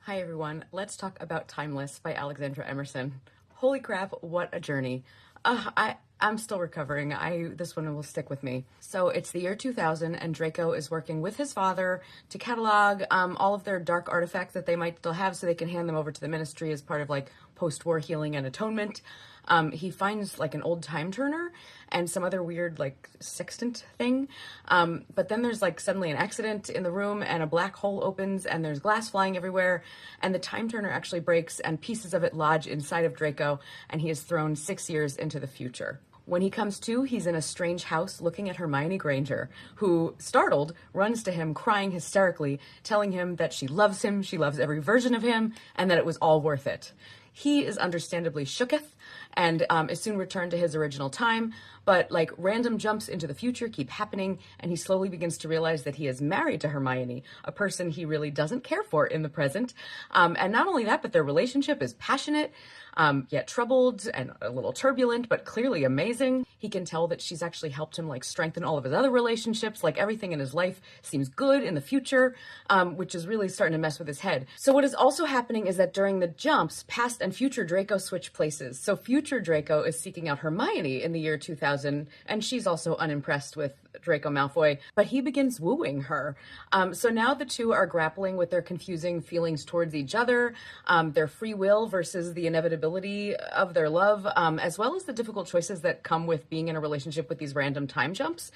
Hi everyone, let's talk about Timeless by Alexandra Emerson. Holy crap, what a journey. I'm still recovering. This one will stick with me. So it's the year 2000 and Draco is working with his father to catalog all of their dark artifacts that they might still have so they can hand them over to the ministry as part of like post-war healing and atonement. He finds like an old time turner and some other weird like sextant thing. But then there's like suddenly an accident in the room and a black hole opens and there's glass flying everywhere. And the time turner actually breaks and pieces of it lodge inside of Draco and he is thrown 6 years into the future. When he comes to, he's in a strange house looking at Hermione Granger, who, startled, runs to him crying hysterically, telling him that she loves him, she loves every version of him, and that it was all worth it. He is understandably shooketh and is soon returned to his original time, but like random jumps into the future keep happening and he slowly begins to realize that he is married to Hermione, a person he really doesn't care for in the present. And not only that, but their relationship is passionate, yet troubled and a little turbulent, but clearly amazing. He can tell that she's actually helped him like strengthen all of his other relationships. Like everything in his life seems good in the future, which is really starting to mess with his head. So what is also happening is that during the jumps, past and future Draco switch places. So future Draco is seeking out Hermione in the year 2000, and she's also unimpressed with Draco Malfoy, but he begins wooing her. So now the two are grappling with their confusing feelings towards each other, their free will versus the inevitability of their love, as well as the difficult choices that come with being in a relationship with these random time jumps.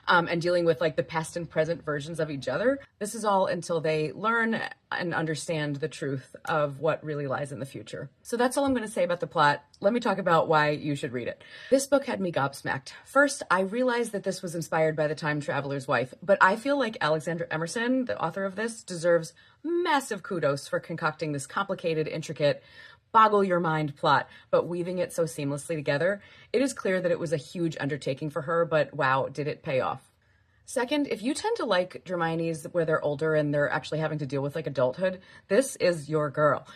And dealing with like the past and present versions of each other. This is all until they learn and understand the truth of what really lies in the future. So that's all I'm going to say about the plot. Let me talk about why you should read it. This book had me gobsmacked. First, I realized that this was inspired by The Time Traveler's Wife, but I feel like Alexandra Emerson, the author of this, deserves massive kudos for concocting this complicated, intricate, boggle your mind plot, but weaving it so seamlessly together. It is clear that it was a huge undertaking for her, but wow, did it pay off. Second, if you tend to like Dramionies where they're older and they're actually having to deal with like adulthood, this is your girl.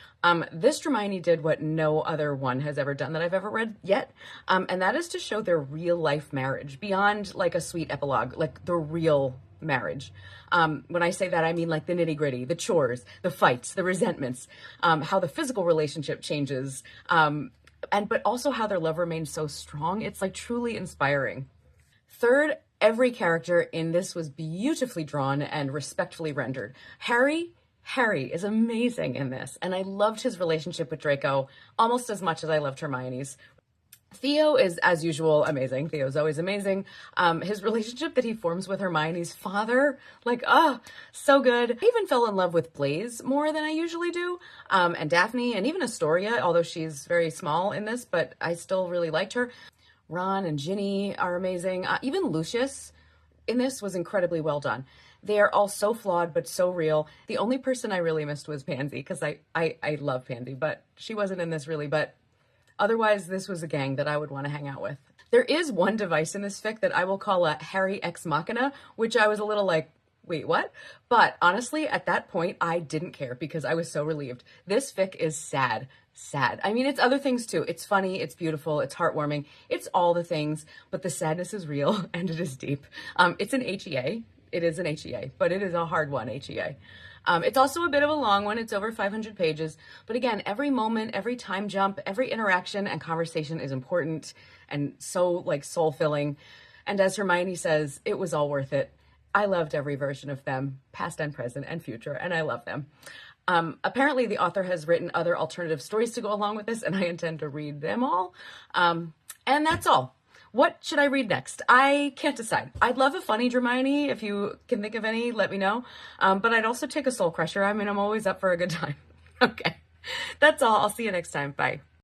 This Dramione did what no other one has ever done that I've ever read yet. And that is to show their real life marriage beyond like a sweet epilogue, like the real marriage. When I say that, I mean like the nitty gritty, the chores, the fights, the resentments, how the physical relationship changes, but also how their love remains so strong. It's like truly inspiring. Third, every character in this was beautifully drawn and respectfully rendered. Harry is amazing in this, and I loved his relationship with Draco almost as much as I loved Hermione's. Theo is, as usual, amazing. Theo's always amazing. His relationship that he forms with Hermione's father, so good. I even fell in love with Blaise more than I usually do, and Daphne, and even Astoria, although she's very small in this, but I still really liked her. Ron and Ginny are amazing. Even Lucius in this was incredibly well done. They are all so flawed, but so real. The only person I really missed was Pansy, because I love Pansy, but she wasn't in this really, but otherwise, this was a gang that I would want to hang out with. There is one device in this fic that I will call a Harry Ex Machina, which I was a little like, wait, what? But honestly, at that point, I didn't care because I was so relieved. This fic is sad. I mean, it's other things too. It's funny, it's beautiful, it's heartwarming, it's all the things, but the sadness is real and it is deep. It's an HEA. It is an HEA, but it is a hard one, HEA. It's also a bit of a long one. It's over 500 pages. But again, every moment, every time jump, every interaction and conversation is important and so like soul-filling. And as Hermione says, it was all worth it. I loved every version of them, past and present and future, and I love them. Apparently the author has written other alternative stories to go along with this, and I intend to read them all. And that's all. What should I read next? I can't decide. I'd love a funny Dramione. If you can think of any, let me know. But I'd also take a soul crusher. I mean, I'm always up for a good time. Okay. That's all. I'll see you next time. Bye.